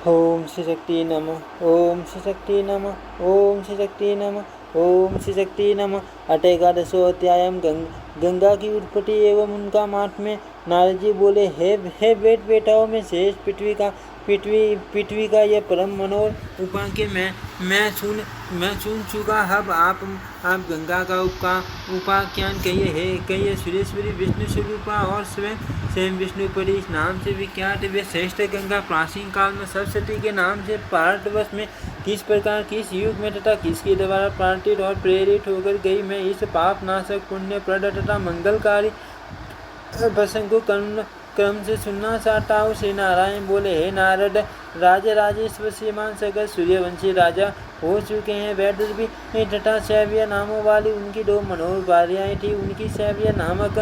ओम श्री शक्ति नमः। ओम श्री शक्ति नमः। ओम श्री शक्ति नमः। ओम श्री शक्ति नमः। अटेकादशो अध्यायम गंगा की उत्पत्ति एवं उनका महात्म्य। नारद जी बोले, हे बेटाओं में शेष पृथ्वी का यह परम मनोहर उपाख्य मैं सुन चुका। अब आप गंगा का उपाख्यान कहिए। सुरेश्वरी विष्णु स्वरूपा और स्वयं विष्णुपति इस नाम से विख्यात वे श्रेष्ठ गंगा प्राचीन काल में सरस्वती के नाम से भारतवर्ष में किस प्रकार किस युग में तथा किसके द्वारा प्रार्थित और प्रेरित होकर गई, मैं इस पाप नाशक पुण्यप्रद तथा मंगलकारी प्रसंग को क्रम से सुनना चाहता हूँ। श्री नारायण बोले, हे नारद, राजेश्वर श्रीमान सगर सूर्यवंशी राजा हो चुके हैं। वैदुर भी तथा सैव्य नामों वाली उनकी दो मनोहर भार्याएं थी। उनकी सैव्य नामक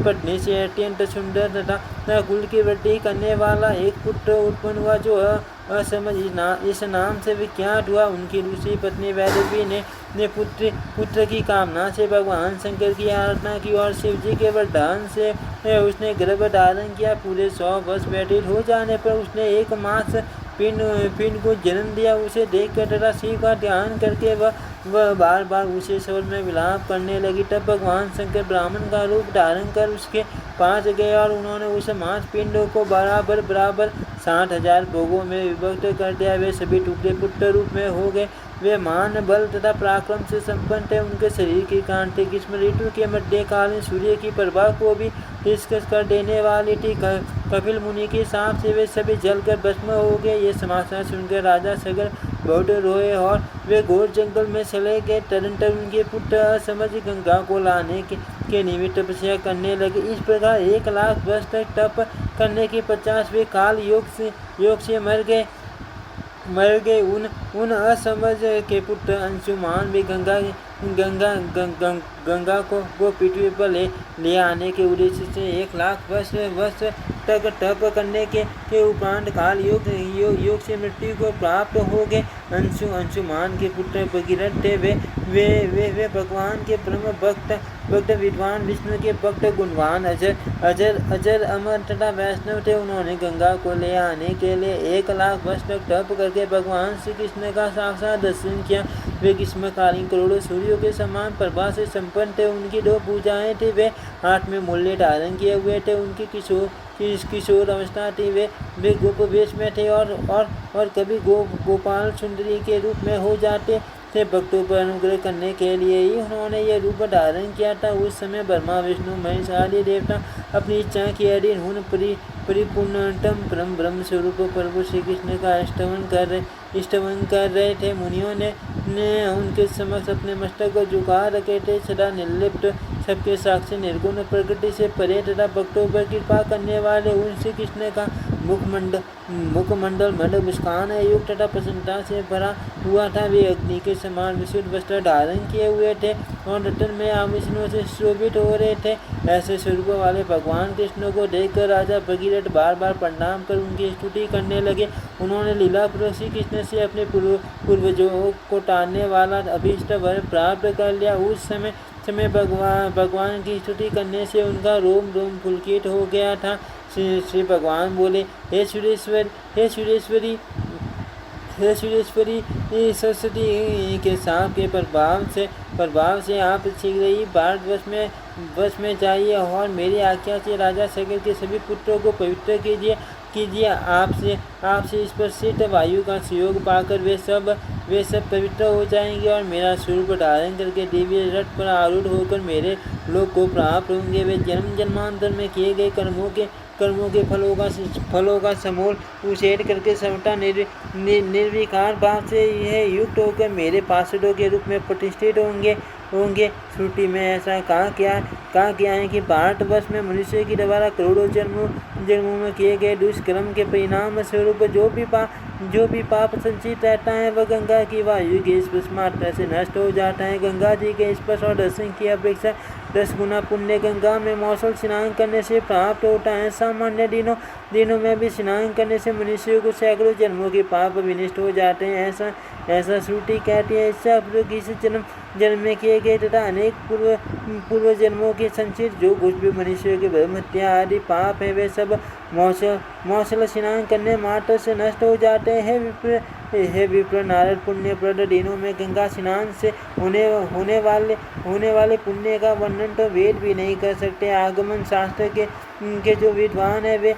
पत्नी से अत्यंत सुंदर तथा कुल की वृद्धि करने वाला एक पुत्र उत्पन्न हुआ, जो असमझ इस नाम से विख्यात हुआ। उनकी दूसरी पत्नी वैदुर्वी ने पुत्र की कामना से भगवान शंकर की आराधना की और शिव जी के वरदान से उसने गर्भ धारण किया। पूरे 100 वर्ष व्यतीत हो जाने पर उसने एक मास पिंड को जन्म दिया। उसे देखकर तथा शिव का ध्यान करके वह बार बार उसे स्वर में विलाप करने लगी। तब भगवान शंकर ब्राह्मण का रूप धारण कर उसके पास गए और उन्होंने उस मांस पिंडों को बराबर 60,000 भोगों में विभक्त कर दिया। वे सभी टुकड़े पुत्र रूप में हो गए। वे मान बल तथा पराक्रम से संपन्न थे। उनके शरीर की कांति ग्रीष्म ऋतु के मध्यकालीन सूर्य की प्रभा को भी डिस्कस कर देने वाली थी। कपिल मुनि के साथ से वे सभी जलकर भस्म हो गए। ये समाचार सुनकर राजा सगर बहुत रोए और वे घोर जंगल में चले गए। तदनंतर उनके पुत्र समझ गंगा को लाने के निमित्त तपस्या करने लगे। इस प्रकार 1 लाख वर्ष तक तप करने के 50वें काल योग से मर गए। उन असमझ के पुत्र अंशुमान भी गंगा को पृथ्वी पर ले आने के उद्देश्य से 1 लाख वर्ष तक तप करने के उपरांत काल योग से मृत्यु को प्राप्त हो गए। अंशुमान के पुत्र भगीरथ थे। वे भगवान के परम भक्त विद्वान विष्णु के भक्त गुणवान अजर अमर तथा वैष्णव थे। उन्होंने गंगा को ले आने के लिए 1 लाख वर्ष तक तप करके भगवान श्री कृष्ण का साक्षात दर्शन किया। वे ग्रीष्मकालीन करोड़ों सूर्यों के समान प्रभा से संपन्न थे। उनकी 2 भुजाएं थी। वे हाथ में मूल्य धारण किए हुए थे। उनकी किशोर अवस्था थी। वे गोप वेश में थे और कभी गोपाल सुंदरी के रूप में हो जाते थे। भक्तों पर अनुग्रह करने के लिए ही उन्होंने यह रूप धारण किया था। उस समय ब्रह्मा विष्णु महेश आदि देवता अपनी इच्छा के अधीन उन परिपूर्णतम परम ब्रह्म स्वरूप प्रभु श्री कृष्ण का स्तवन कर रहे थे। मुनियों ने उनके समक्ष अपने मस्तक को झुका रखे थे। सदा निर्लिप्त सबके साक्षी निर्गुण प्रकृति से परे तथा भक्तों पर कृपा करने वाले उन श्री कृष्ण का मुखमंडल मद मुस्कान युक्त तथा प्रसन्नता से भरा हुआ था। वे अग्नि के समान विशुद्ध वस्त्र धारण किए हुए थे और रत्न में आभूषणों से शोभित हो रहे थे। ऐसे स्वरूप वाले भगवान कृष्ण को देखकर राजा भगीरथ बार बार प्रणाम कर उनकी स्तुति करने लगे। उन्होंने लीला पूर्वक श्री कृष्ण से अपने पूर्वजों को टालने वाला अभीष्ट वर प्राप्त कर लिया। उस समय भगवान की स्तुति करने से उनका रोम पुलकित हो गया था। श्री भगवान बोले, हे सुरेश्वरी सरस्वती के साप के प्रभाव से आप शीघ्र ही भारतवर्ष में जाइए और मेरी आज्ञा से राजा सगर के सभी पुत्रों को पवित्र कीजिए। आपसे स्पर्शित वायु का सहयोग पाकर वे सब पवित्र हो जाएंगे और मेरा स्वरूप धारण करके दिव्य रथ पर आरूढ़ होकर मेरे लोक को प्राप्त होंगे। वे जन्म जन्मांतर में किए गए कर्मों के फलों का समूल उछेद करके सर्वथा निर्विकार भाव से यह युक्त होकर मेरे पार्षदों के रूप में प्रतिष्ठित होंगे। श्रुति में ऐसा कहा गया है कि भारतवर्ष में मनुष्य की द्वारा करोड़ों जन्मों में किए गए दुष्कर्म के परिणाम स्वरूप जो भी पाप संचित रहता है वह गंगा की वायु के स्पर्श मात्र से नष्ट हो जाता है। गंगा जी के स्पर्श और दर्शन की अपेक्षा 10 गुना पुण्य गंगा में मौसल स्नान करने से प्राप्त होता है। सामान्य दिनों में भी स्नान करने से मनुष्य को सैकड़ों जन्मों के पाप विनष्ट हो जाते हैं। ऐसा श्रुति कहती है। इससे अपूर्व इस जन्म में किए गए तथा अनेक पूर्व जन्मों के संचित जो कुछ भी मनुष्य के ब्रह्म हत्या आदि पाप है वे सब मौसल स्नान करने मात्र से नष्ट हो जाते हैं। हे विप्र, नारद पुण्यप्रद दिनों में गंगा स्नान से होने वाले पुण्य का वर्णन तो वेद भी नहीं कर सकते। आगमन शास्त्र के जो विद्वान है वे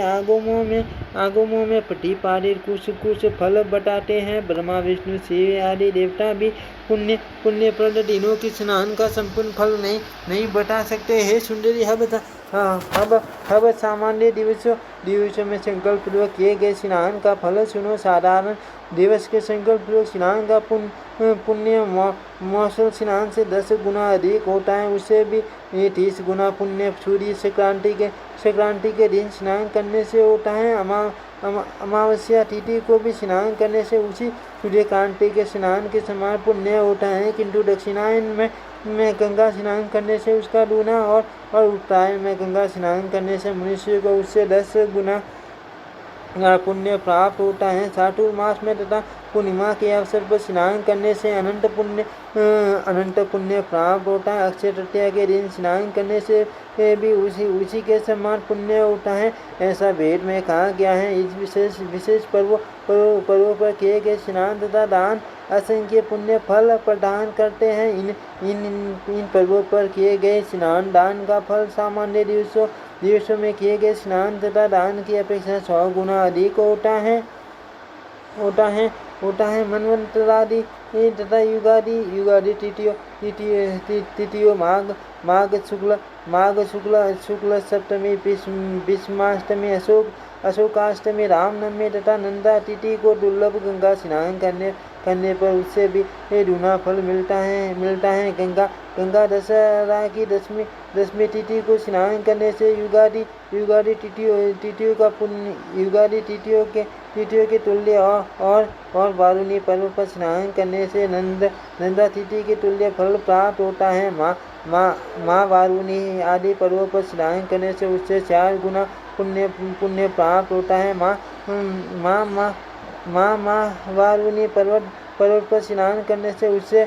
आगमों में प्रतिपादित कुछ फल बताते हैं। ब्रह्मा विष्णु शिव आदि देवता भी पुण्यप्रद दिनों के स्नान का संपूर्ण फल नहीं बता सकते। हे सुंदरी, अब सामान्य दिवसों में संकल्प पूर्वक किए गए स्नान का फल सुनो। साधारण दिवस के संकल्प पूर्वक स्नान का पुण्य मौसल स्नान से 10 गुना अधिक होता है। उससे भी 30 गुना पुण्य सूर्य संक्रांति के दिन स्नान करने से होता है। अमावस्या तिथि को भी स्नान करने से उसी सूर्यकांति के स्नान के समान पुण्य होता है। किंतु दक्षिणायन में गंगा स्नान करने से उसका दूना और उत्तरायण में गंगा स्नान करने से मनुष्य को उससे 10 गुना पुण्य प्राप्त होता है। चातुर्मास में तथा पूर्णिमा के अवसर पर स्नान करने से अनंत पुण्य प्राप्त होता है। अक्षय तृतीया के दिन स्नान करने से भी उसी के समान पुण्य होता है। ऐसा वेद में कहा गया है। इस विशेष पर्वों पर किए गए स्नान तथा दान असंख्य पुण्य फल प्रदान करते हैं। इन पर्वों पर किए गए स्नान दान का फल सामान्य दिवसों में किए गए स्नान तथा दान की अपेक्षा 100 गुना अधिक होता है। मनवंतरादि तथा युगादि तिथियों माघ शुक्ल सप्तमी, भीष्माष्टमी, अशोकाष्टमी, रामनवमी तथा नंदा तिथि को दुर्लभ गंगा स्नान करने पर उससे भी दूना फल मिलता है। गंगा दशहरा की दसवीं तिथि को स्नान करने से युगादि तिथियों के तुल्य और वारुणी पर्व पर स्नान करने से नंदा तिथि के तुल्य फल प्राप्त होता है। माँ वारुणी आदि पर्वों पर स्नान करने से उससे 4 गुना पुण्य प्राप्त होता है। माँ वारुणी पर्वत पर स्नान करने से उससे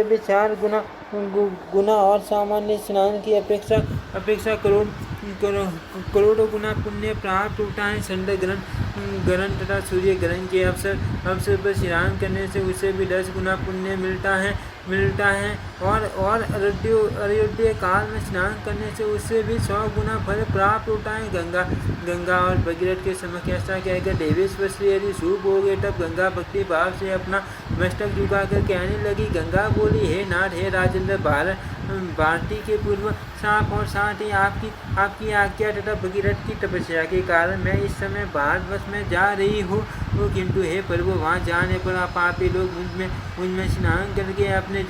भी 4 गुना और सामान्य स्नान की अपेक्षा करोड़ों गुना पुण्य प्राप्त होता है। चंद्र ग्रहण तथा सूर्य ग्रहण के अवसर पर स्नान करने से उसे भी 10 गुना पुण्य मिलता है और अयोध्या काल में स्नान करने से उससे भी 100 गुना फल प्राप्त होता है। गंगा और भगीरथ के समक्ष ऐसा कहकर देवेश्वर श्री यदि सूप हो गए तब गंगा भक्ति भाव से अपना मस्तक झुकाकर कहने लगी। गंगा बोली, हे नाथ, हे राजेंद्र, भारती के पूर्व साप और साथ ही आपकी आज्ञा तथा भगीरथ की तपस्या के कारण मैं इस समय भारतवर्ष में जा रही हूँ। किंतु हे प्रभु, वहाँ जाने पर पापी लोग मुझ में स्नान करके अपने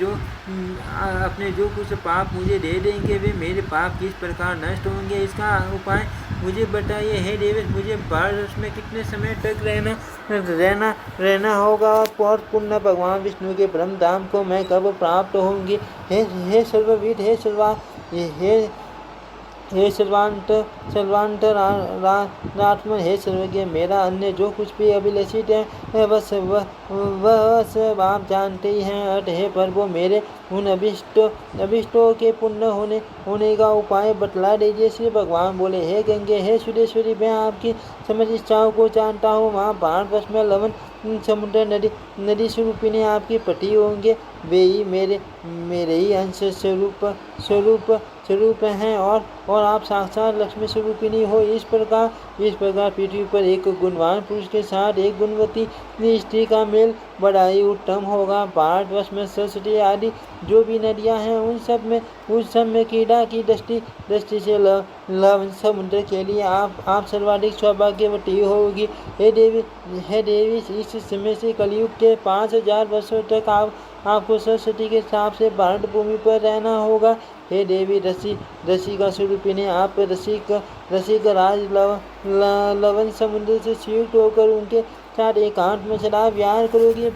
जो कुछ पाप मुझे दे देंगे वे मेरे पाप किस प्रकार नष्ट होंगे, इसका उपाय मुझे बताइए। हे देवेश, मुझे भारतवर्ष में कितने समय तक रहना होगा और पुण्य भगवान विष्णु के ब्रह्म धाम को मैं कब प्राप्त होंगी। हे सर्वविद, हे सर्वांतरात्मा, हे सर्वज्ञ, मेरा अन्य जो कुछ भी अभिलषित है वह सब आप जानते ही हैं। हे प्रभु, मेरे उन अभिष्टों के पूर्ण होने का उपाय बतला दीजिए। श्री भगवान बोले, हे गंगे, हे सुरेश्वरी, मैं आपकी समझ इच्छाओं को जानता हूँ। वहाँ भारतवर्ष में लवण समुद्र नदी स्वरूपिणी आपकी पति होंगे। वे ही मेरे ही अंश स्वरूप हैं और आप साक्षात लक्ष्मी स्वरूपिणी हो। इस प्रकार पृथ्वी पर एक गुणवान पुरुष के साथ एक गुणवती स्त्री का मेल बड़ा ही उत्तम होगा। भारतवर्ष में सरस्वती आदि जो भी नदियां हैं उन सब में क्रीड़ा की दृष्टि से लवण समुद्र के लिए आप सर्वाधिक सौभाग्यवती होगी। हे देवी, इस समय से कलयुग के 5000 वर्षों तक आपको सरस्वती के साप से भारत भूमि पर रहना होगा। हे देवी, रसिका स्वरूपिणी, आप रसिक राज लवण समुद्र से संयुक्त होकर उनके साथ एकांत में सदा विहार करोगी।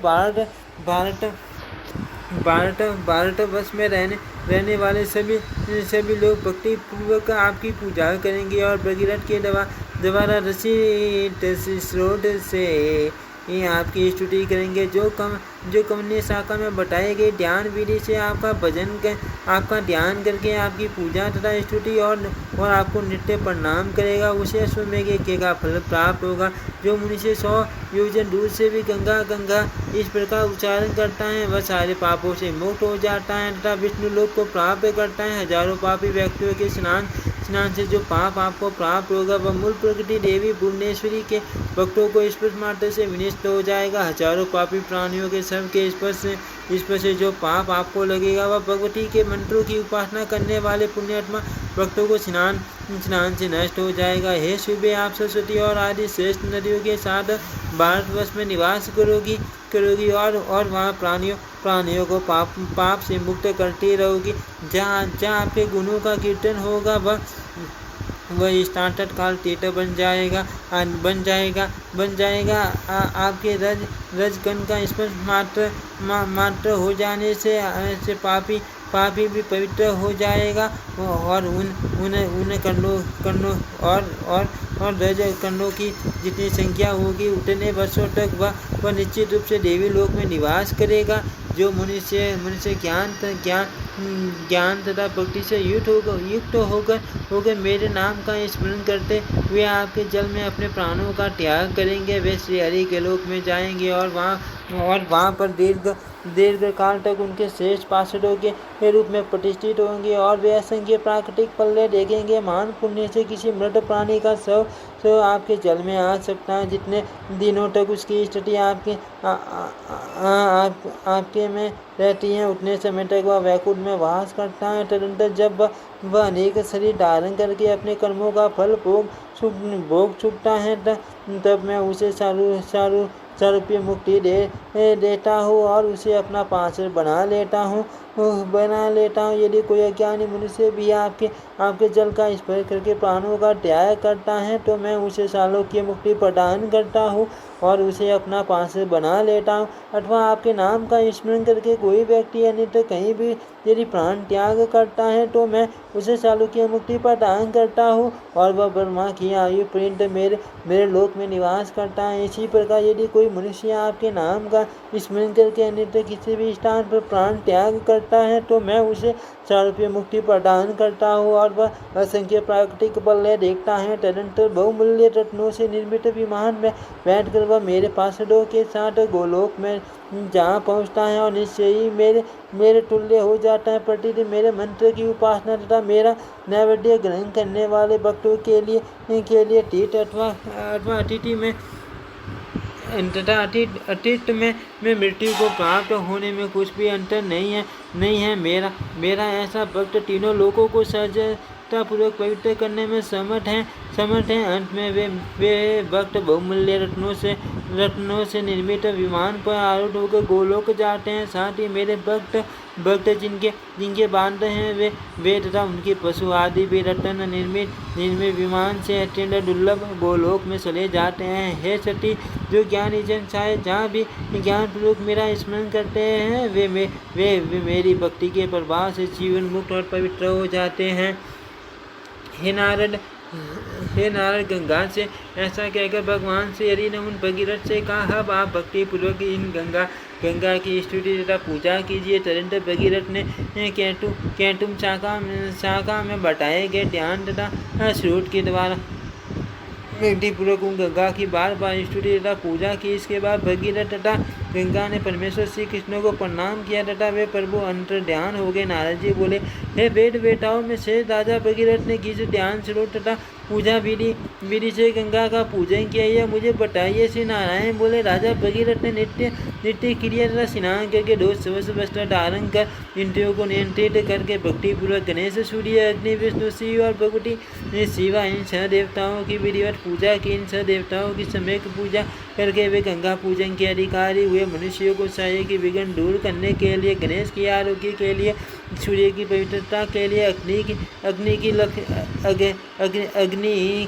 भारतवर्ष में रहने वाले सभी लोग भक्ति पूर्वक आपकी पूजा करेंगे और भगीरथ के द्वारा रचित स्रोत से आपकी स्तुति करेंगे। जो कमनीय शाखा में बताए गए ध्यान विधि से आपका ध्यान करके आपकी पूजा तथा स्तुति और आपको नित्य प्रणाम करेगा, उसे अश्वमेघ यज्ञ का फल प्राप्त होगा। जो मुनि से 100 योजन दूर से भी गंगा गंगा इस प्रकार उच्चारण करता है, वह सारे पापों से मुक्त हो जाता है तथा विष्णु लोक को प्राप्त करता है। हजारों पापी व्यक्तियों के स्नान से जो पाप आपको प्राप्त होगा वह मूल प्रकृति देवी भुवनेश्वरी के भक्तों को स्पर्श मात्र से विनिष्ट हो जाएगा। हजारों पापी प्राणियों के सब के स्पर्श से जो पाप आपको लगेगा वह भगवती के मंत्रों की उपासना करने वाले पुण्यात्मा भक्तों को स्नान से नष्ट हो जाएगा। हे शिवे, आप सरस्वती और आदि श्रेष्ठ नदियों के साथ भारतवर्ष में निवास करोगी और वहाँ प्राणियों को पाप से मुक्त करती रहोगी। जहाँ आपके गुणों का कीर्तन होगा वह स्थान तत्काल तीर्थ बन जाएगा। आपके रजकण का स्पर्श मात्र हो जाने से पापी भी पवित्र हो जाएगा और उन कर्णों और रज कर्णों की जितनी संख्या होगी उतने वर्षों तक वह निश्चित रूप से देवी लोक में निवास करेगा। जो मनुष्य ज्ञान तथा भक्ति से युक्त होकर मेरे नाम का स्मरण करते वे आपके जल में अपने प्राणों का त्याग करेंगे, वे श्री हरि के लोक में जाएंगे और वहाँ पर दीर्घ काल तक उनके श्रेष्ठ पार्षदों के रूप में प्रतिष्ठित होंगे और वे असंख्य प्राकृतिक पल्ले देखेंगे। महान पुण्य से किसी मृत प्राणी का शव आपके जल में आ सकता है। जितने दिनों तक उसकी स्थिति आपके में रहती है उतने समय तक वह वैकुंठ में वास करता है। तदनंतर जब वह अनेक शरीर धारण करके अपने कर्मों का फल भोग चुकता है तब मैं उसे सारूप्य मुक्ति देता हूँ और उसे अपना पार्षद बना लेता हूँ। यदि कोई अज्ञानी मनुष्य भी आपके जल का स्पर्श करके प्राणों का त्याग करता है तो मैं उसे सालोक्य मुक्ति प्रदान करता हूँ और उसे अपना पार्षद बना लेता हूँ। अथवा आपके नाम का स्मरण करके कोई व्यक्ति अन्यत्र कहीं भी यदि प्राण त्याग करता है तो मैं उसे सालोक्य मुक्ति प्रदान करता हूँ और वह ब्रह्मा की आयु पर्यंत मेरे लोक में निवास करता है। इसी प्रकार यदि कोई मनुष्य आपके नाम का स्मरण करके अन्यत्र किसी भी स्थान पर प्राण त्याग करता है तो मैं उसे सारूप्य मुक्ति प्रदान करता हूँ और वह असंख्य प्राकृतिक पल्ले देखता है। तदनंतर बहुमूल्य रत्नों से निर्मित विमान में बैठकर वह मेरे पार्षदों के साथ गोलोक में जहाँ पहुँचता है और निश्चय ही मेरे तुल्य हो जाता है। प्रतिदिन मेरे मंत्र की उपासना तथा मेरा नैवेद्य ग्रहण करने वाले भक्तों के लिए तीर्थ अथवा अतीत में मृत्यु को प्राप्त होने में कुछ भी अंतर नहीं है। मेरा ऐसा भक्त तीनों लोगों को सहजतापूर्वक पवित्र करने में समर्थ है। अंत में वे भक्त बहुमूल्य रत्नों से निर्मित विमान पर आरूढ़ होकर गोलोक जाते हैं। साथ ही मेरे भक्त जिनके बांधे हैं वे तथा उनके पशु आदि भी रत्न निर्मित विमान से अत्यंत दुर्लभ गोलोक में चले जाते हैं। हे सती, जो ज्ञानी जन चाहे जहाँ भी ज्ञान पूर्वक मेरा स्मरण करते हैं वे मेरी भक्ति के प्रभाव से जीवन मुक्त और पवित्र हो जाते हैं। हे नारद, गंगा से ऐसा कहकर भगवान से हरि ने उन भगीरथ से कहा, अब आप भक्ति पूर्वक इन गंगा की स्तुति तथा पूजा कीजिए। तदनंतर भगीरथ ने कैटुम शाखा में बताए गए ध्यान तथा स्रोत के द्वारा भक्ति पूर्वक गंगा की बार स्तुति तथा पूजा की। इसके बाद भगीरथ तथा गंगा ने परमेश्वर श्री कृष्ण को प्रणाम किया तथा वे प्रभु अंतर ध्यान हो गए। नारद जी बोले, हे वेद वेताओं में से राजा भगीरथ ने किस ध्यान स्रोत तथा पूजा विधि से गंगा का पूजन किया, यह मुझे बताइए। श्री नारायण बोले, राजा भगीरथ ने नित्य क्रिया तथा स्नान करके दोष वस्त्र धारण कर इंद्रियों को नियंत्रित करके भक्ति पूर्वक गणेश, सूर्य, अग्नि, विष्णु, शिव और भगवती शिवा इन छह देवताओं की विधिवत पूजा की। इन छह देवताओं की सम्यक पूजा करके वे गंगा पूजन के अधिकारी हुए। मनुष्यों को चाहिए कि विघ्न दूर करने के लिए, गणेश की आरोग्य के लिए सूर्य की पवित्रता के लिए अग्नि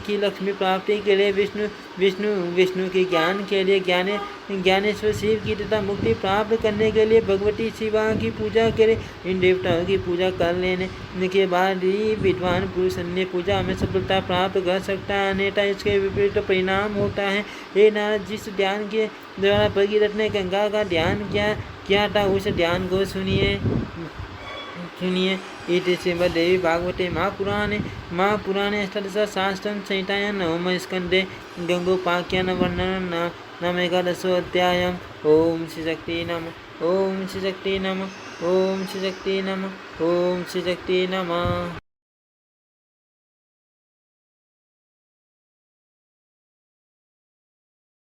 की लक्ष्मी प्राप्ति के लिए विष्णु के ज्ञान के लिए ज्ञानेश्वर शिव की तथा मुक्ति प्राप्त करने के लिए भगवती शिवा की पूजा करें। इन देवताओं की पूजा कर लेने के बाद ही विद्वान पुरुष अन्य पूजा में सफलता प्राप्त कर सकता है, अन्यथा इसके विपरीत परिणाम होता है। हे नारद, जिस ध्यान के द्वारा भगीरथ ने गंगा का ध्यान किया था उस ध्यान को सुनिए। इति श्रीमद्देवी भागवते महापुराणे अष्टादशशास्त्रं संहितायां नवम स्कन्धे गंगोपाख्यान वर्णनं नाम 11 ओम श्री शक्ति नमः। ओम श्री शक्ति नमः। ओम श्री शक्ति नमः। ओम श्री शक्ति नमः।